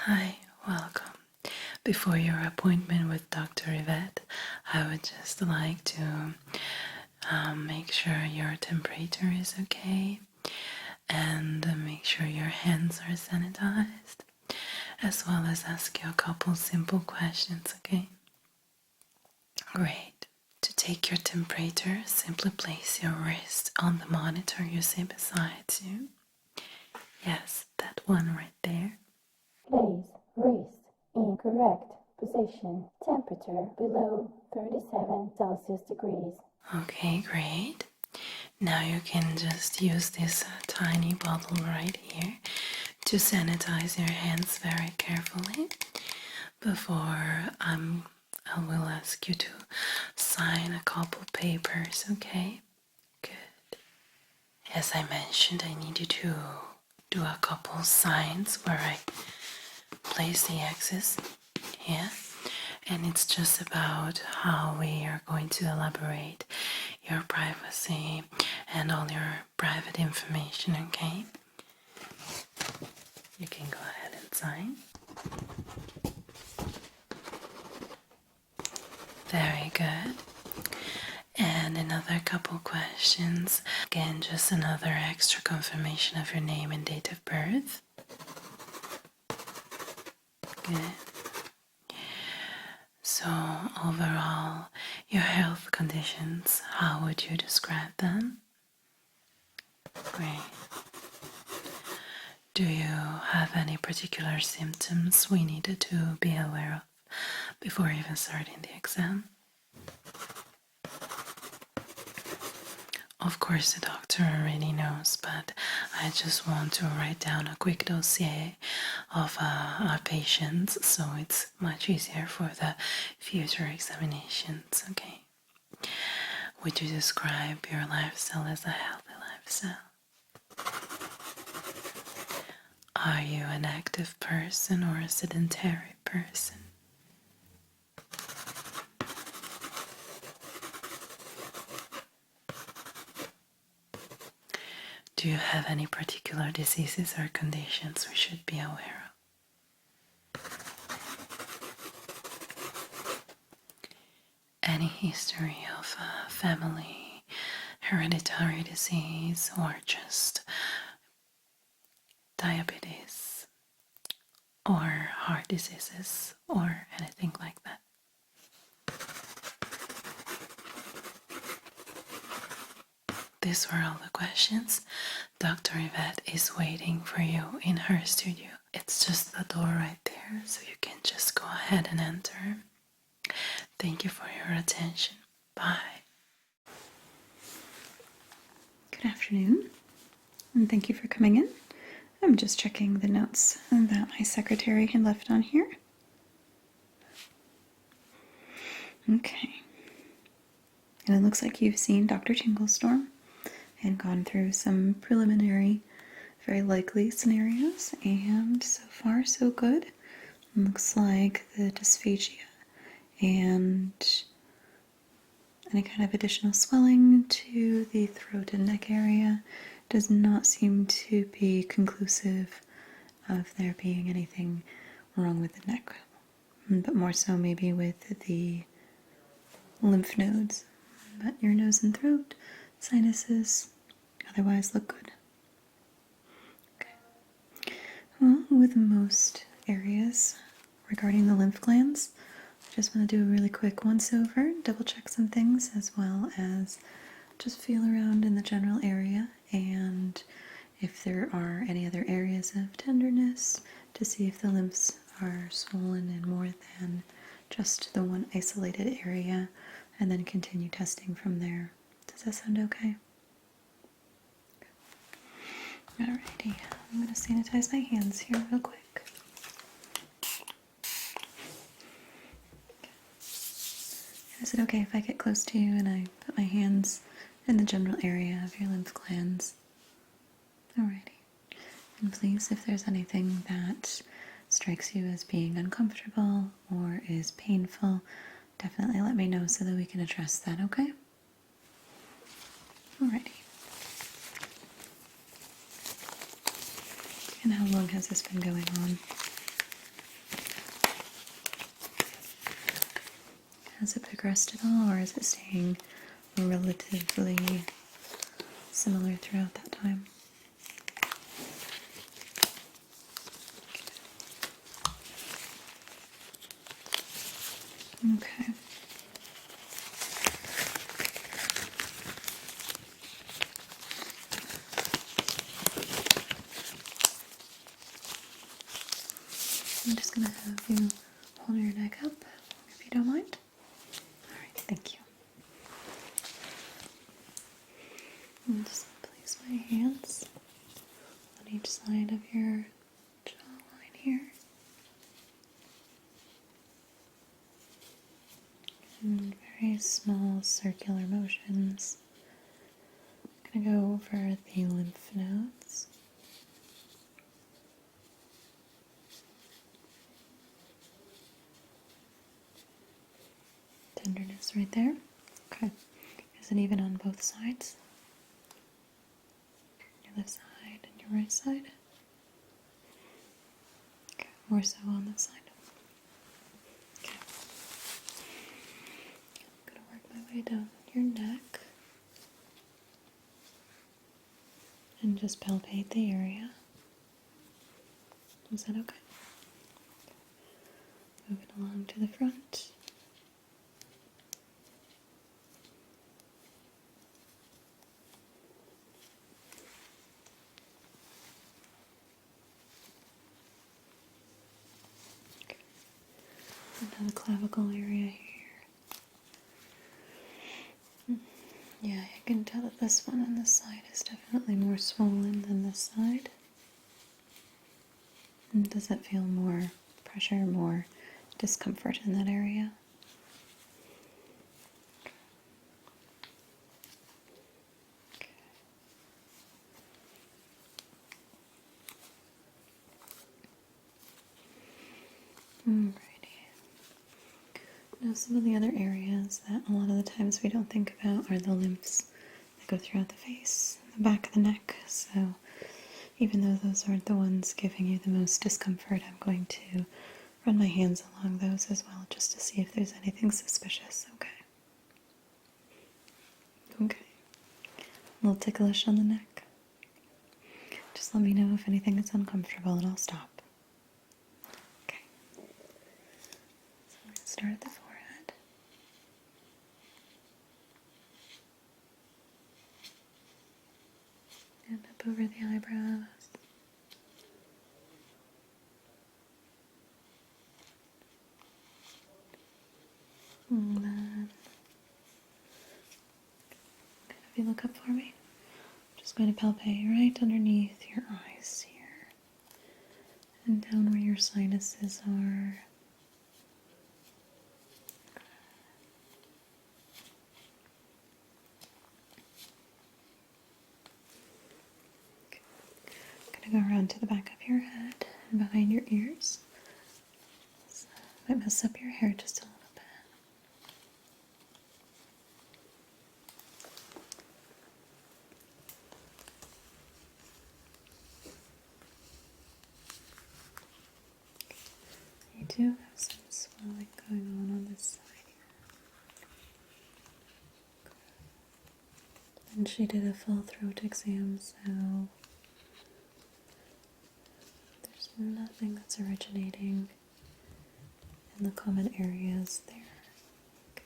Hi, welcome. Before your appointment with Dr. Yvette, I would just like to make sure your temperature is okay and make sure your hands are sanitized, as well as ask you a couple simple questions, okay? Great. To take your temperature, simply place your wrist on the monitor you see beside you. Yes, that one right there. Place wrist in correct position. Temperature below 37 Celsius degrees. Okay, great. Now you can just use this tiny bottle right here to sanitize your hands very carefully before I will ask you to sign a couple papers, okay? Good. As I mentioned, I need you to do a couple signs where I place the X's here, and it's just about how we are going to elaborate your privacy and all your private information, okay? You can go ahead and sign. Very good. And another couple questions. Again, just another extra confirmation of your name and date of birth. Good. So, overall, your health conditions, how would you describe them? Great. Do you have any particular symptoms we needed to be aware of before even starting the exam? Of course, the doctor already knows, but I just want to write down a quick dossier of our patients so it's much easier for the future examinations, okay? Would you describe your lifestyle as a healthy lifestyle? Are you an active person or a sedentary person? Do you have any particular diseases or conditions we should be aware of? Any history of family, hereditary disease, or just diabetes, or heart diseases, or anything like that? These were all the questions. Dr. Yvette is waiting for you in her studio. It's just the door right there, so you can just go ahead and enter. Thank you for your attention. Bye. Good afternoon, and thank you for coming in. I'm just checking the notes that my secretary had left on here. Okay. And it looks like you've seen Dr. Tingle Storm and gone through some preliminary, very likely scenarios, and so far so good. It looks like the dysphagia and any kind of additional swelling to the throat and neck area does not seem to be conclusive of there being anything wrong with the neck, but more so maybe with the lymph nodes. But your nose and throat, sinuses, otherwise look good. Okay. Well, with most areas regarding the lymph glands, I just want to do a really quick once over, double check some things, as well as just feel around in the general area, and if there are any other areas of tenderness, to see if the lymphs are swollen in more than just the one isolated area, and then continue testing from there. Does that sound okay? Alrighty, I'm going to sanitize my hands here real quick. Is it okay if I get close to you and I put my hands in the general area of your lymph glands? Alrighty. And please, if there's anything that strikes you as being uncomfortable or is painful, definitely let me know so that we can address that, okay? Alrighty. And how long has this been going on? Has it progressed at all, or is it staying relatively similar throughout that time? Okay. I'm just going to have you hold your neck up, if you don't mind. Alright, thank you. And just place my hands on each side of your jawline here. And very small circular motions. I'm going to go over the lymph nodes. Tenderness right there. Okay. Is it even on both sides? Your left side and your right side? Okay. More so on this side. Okay. I'm going to work my way down your neck. And just palpate the area. Is that okay? Move it along to the front. Okay. And now the clavicle area here. Yeah, I can tell that this one on this side is definitely more swollen than this side. And does it feel more pressure, more discomfort in that area? Alrighty. Now some of the other areas that a lot of the times we don't think about are the lymphs that go throughout the face, the back of the neck. So even though those aren't the ones giving you the most discomfort, I'm going to run my hands along those as well, just to see if there's anything suspicious. Okay. Okay. A little ticklish on the neck. Just let me know if anything is uncomfortable and I'll stop. Okay. So I'm going to start at the forehead. And up over the eyebrows. And then, if you look up for me, I'm just going to palpate right underneath your eyes here. And down where your sinuses are. I'm going to go around to the back of your head and behind your ears. So might mess up your hair just a little bit. You do have some swelling going on this side here. And she did a full throat exam, so there's nothing that's originating in the common areas there. Okay.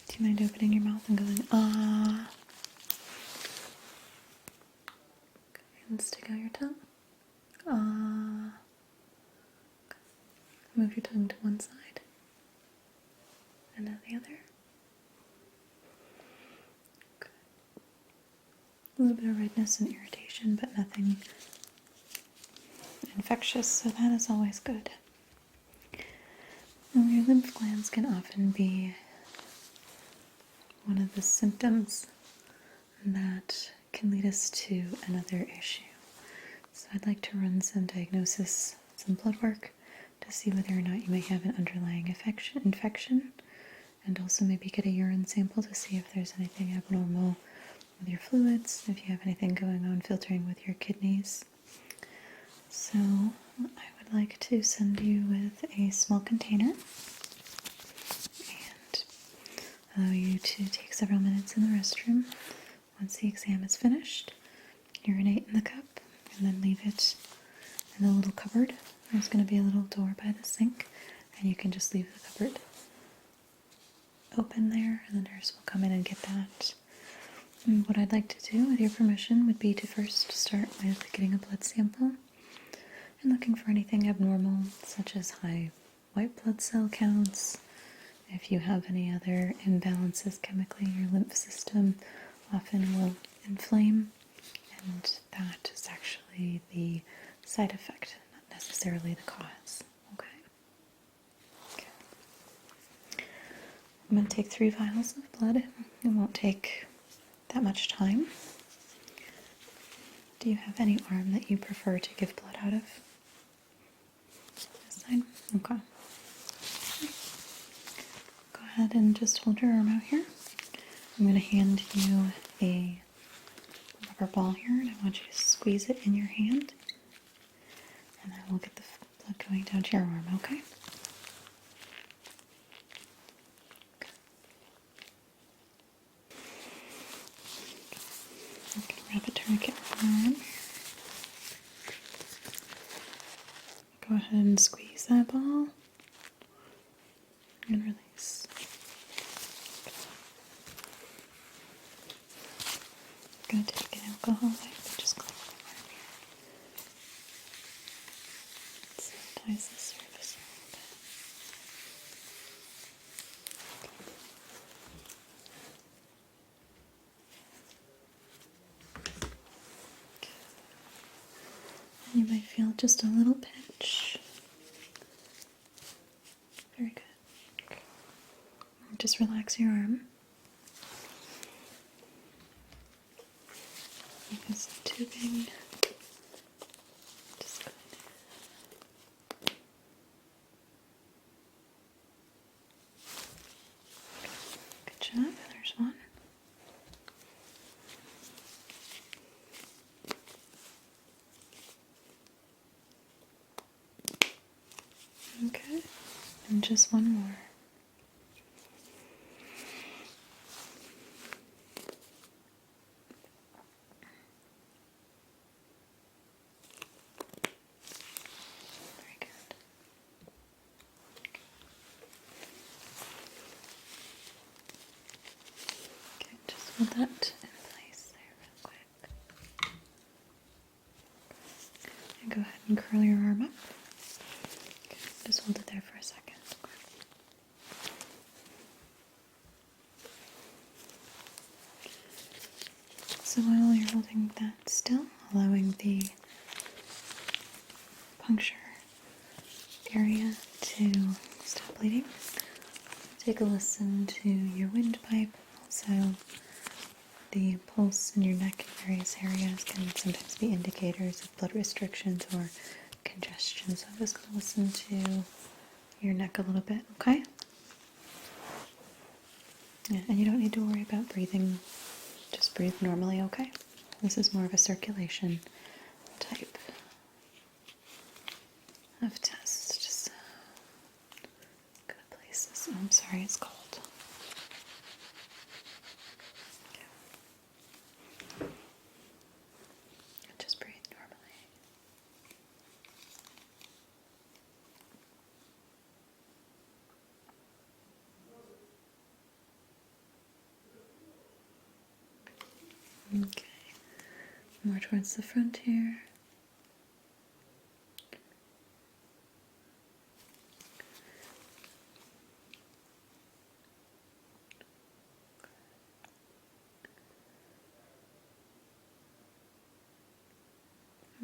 Do you mind opening your mouth and going, ah? Okay, and stick out your tongue. Ah. Okay. Move your tongue to one side and now the other. Okay. A little bit of redness and irritation, but nothing infectious, so that is always good. Now, your lymph glands can often be one of the symptoms that can lead us to another issue. So I'd like to run some diagnosis, some blood work to see whether or not you may have an underlying infection, and also maybe get a urine sample to see if there's anything abnormal with your fluids, if you have anything going on filtering with your kidneys. So I would like to send you with a small container and allow you to take several minutes in the restroom. Once the exam is finished, urinate in the cup and then leave it in the little cupboard. There's going to be a little door by the sink, and you can just leave the cupboard open there, and the nurse will come in and get that. And what I'd like to do, with your permission, would be to first start with getting a blood sample and looking for anything abnormal, such as high white blood cell counts. If you have any other imbalances chemically, your lymph system often will inflame, and that is actually the side effect, not necessarily the cause. Okay. I'm going to take 3 vials of blood. It won't take that much time. Do you have any arm that you prefer to give blood out of? This side? Okay. Go ahead and just hold your arm out here. I'm going to hand you a rubber ball here, and I want you to squeeze it in your hand, and I will get the blood going down to your arm, okay? I'm going to wrap a tourniquet on your arm. Go ahead and squeeze that ball and release. I'm going to take an alcohol wipe and just clean the arm here. Sanitize the surface a little bit. And you might feel just a little pinch. Very good. Just relax your arm. Use some tubing. Just go in. Good job. There's one. Okay. And just one more. Very good. Okay, just hold that in place there real quick. And go ahead and curl your arm up. Okay, just hold it there for a second. So while you're holding that still, allowing the puncture area to stop bleeding, take a listen to your windpipe. Also, the pulse in your neck in various areas can sometimes be indicators of blood restrictions or congestion. So I'm just going to listen to your neck a little bit, okay? Yeah, and you don't need to worry about breathing. Just breathe normally, okay? This is more of a circulation type of test. Just gonna place this. Oh, I'm sorry, it's cold. Okay. Just breathe normally. Okay, more towards the front here.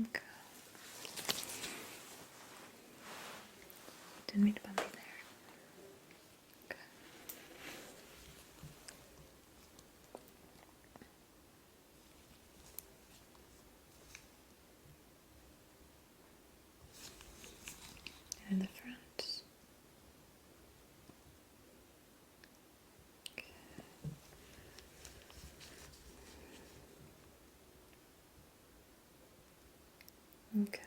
Okay. Didn't mean to bump you there. In the front. Okay.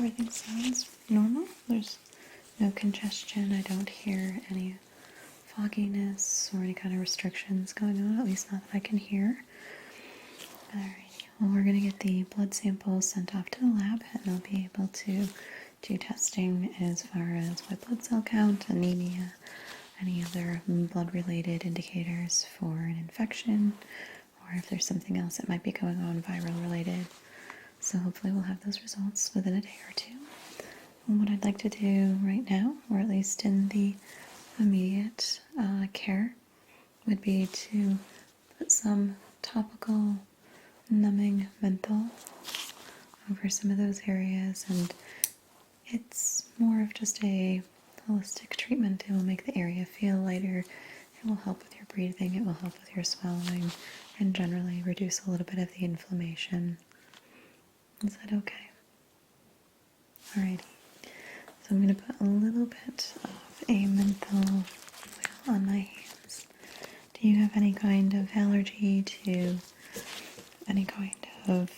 Everything sounds normal. There's no congestion. I don't hear any fogginess or any kind of restrictions going on, at least not that I can hear. Alrighty, well, we're going to get the blood samples sent off to the lab, and they'll be able to do testing as far as white blood cell count, anemia, any other blood-related indicators for an infection, or if there's something else that might be going on viral-related. So hopefully we'll have those results within a day or two. And what I'd like to do right now, or at least in the immediate care, would be to put some topical numbing menthol over some of those areas, and it's more of just a holistic treatment. It will make the area feel lighter, it will help with your breathing, it will help with your swallowing, and generally reduce a little bit of the inflammation. Is that okay? Alrighty. So I'm going to put a little bit of a menthol oil on my hands. Do you have any kind of allergy to any kind of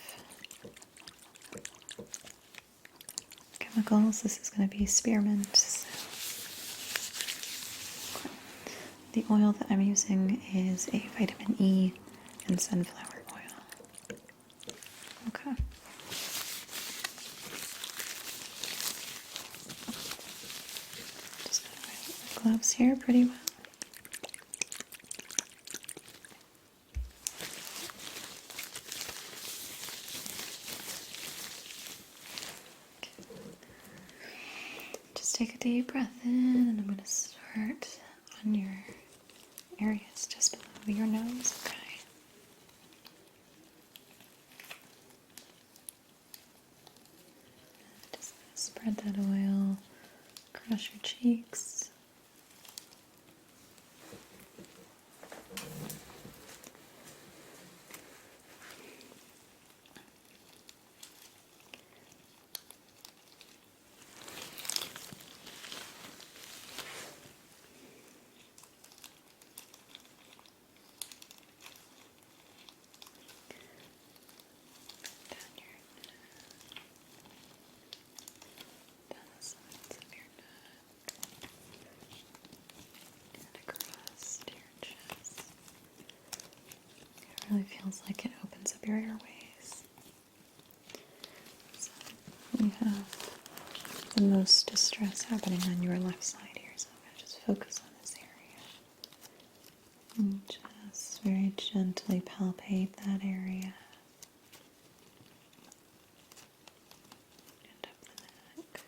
chemicals? This is going to be spearmint. So the oil that I'm using is a vitamin E and sunflower oil. Okay. Just going to wear the gloves here pretty well. Just take a deep breath in, and I'm going to start on your areas just below your nose, okay? Just going to spread that oil across your cheeks. It really feels like it opens up your airways. So we have the most distress happening on your left side here, so I'm going to just focus on this area. And just very gently palpate that area. And up the neck.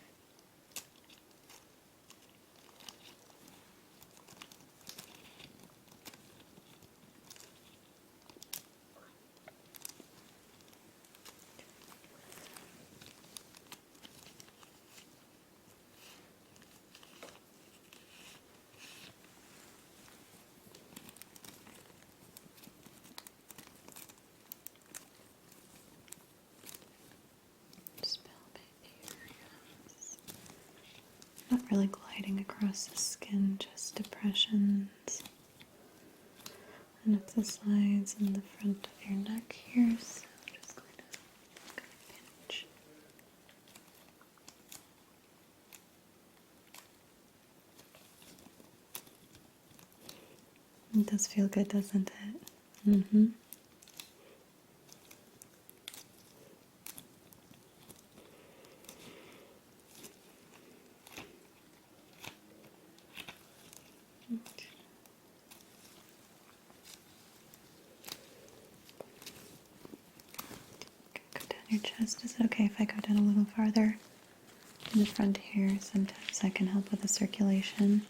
Just palpate the areas. Not really gliding across the skin, just depressions. And up the sides and the front of your neck here, so I'm just going to pinch. It does feel good, doesn't it? Mm-hmm. Go down your chest. Is it okay if I go down a little farther in the front here? Sometimes I can help with the circulation.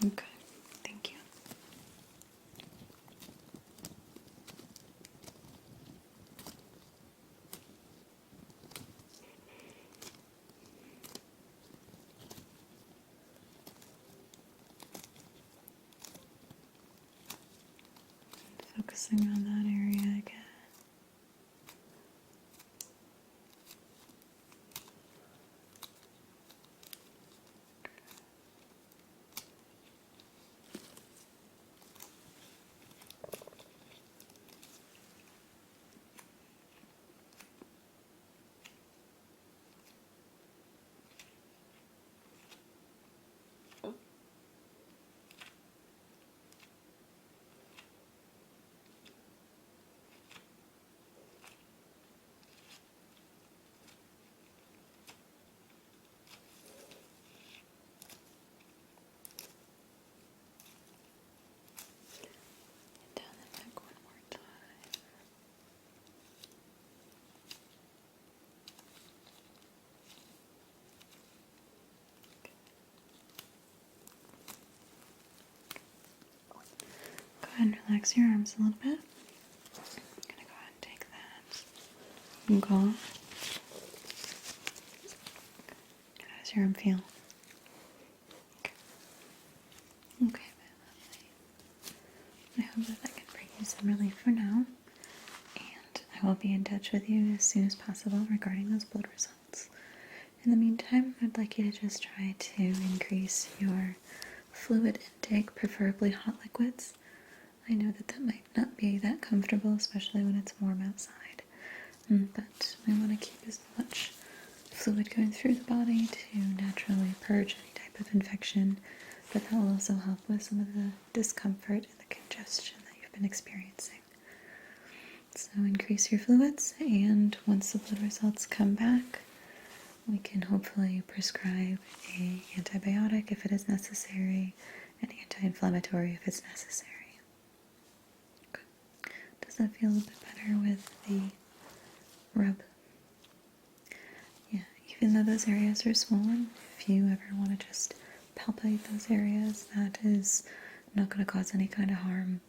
Okay, thank you. Focusing on that area again. relax your arms a little bit. I'm gonna go ahead and take that off. How does your arm feel? Okay, my lovely. I hope that can bring you some relief for now. And I will be in touch with you as soon as possible regarding those blood results. In the meantime, I'd like you to just try to increase your fluid intake, preferably hot liquids. I know that might not be that comfortable, especially when it's warm outside. But we want to keep as much fluid going through the body to naturally purge any type of infection, but that will also help with some of the discomfort and the congestion that you've been experiencing. So increase your fluids, and once the blood results come back, we can hopefully prescribe an antibiotic if it is necessary, an anti-inflammatory if it's necessary. Good. Does that feel a little bit better with the rub? Yeah, even though those areas are swollen, if you ever want to just palpate those areas, that is not going to cause any kind of harm,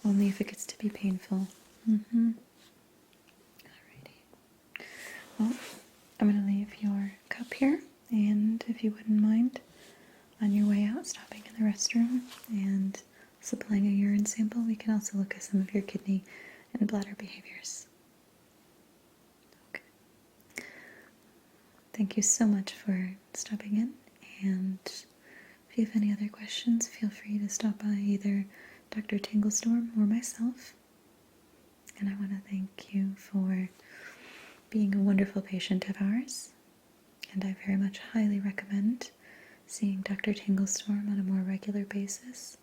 only if it gets to be painful. Alrighty. Well, I'm going to leave your cup here, and if you wouldn't mind, on your way out, stopping in the restroom and supplying a urine sample, we can also look at some of your kidney and bladder behaviors. Okay. Thank you so much for stopping in, and if you have any other questions, feel free to stop by either Dr. Tingle Storm or myself. And I want to thank you for being a wonderful patient of ours, and I very much highly recommend seeing Dr. Tingle Storm on a more regular basis.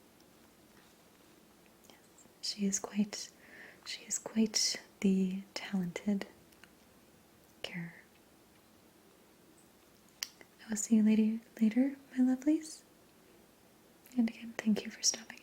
Yes, she is quite the talented carer. I will see you later, my lovelies. And again, thank you for stopping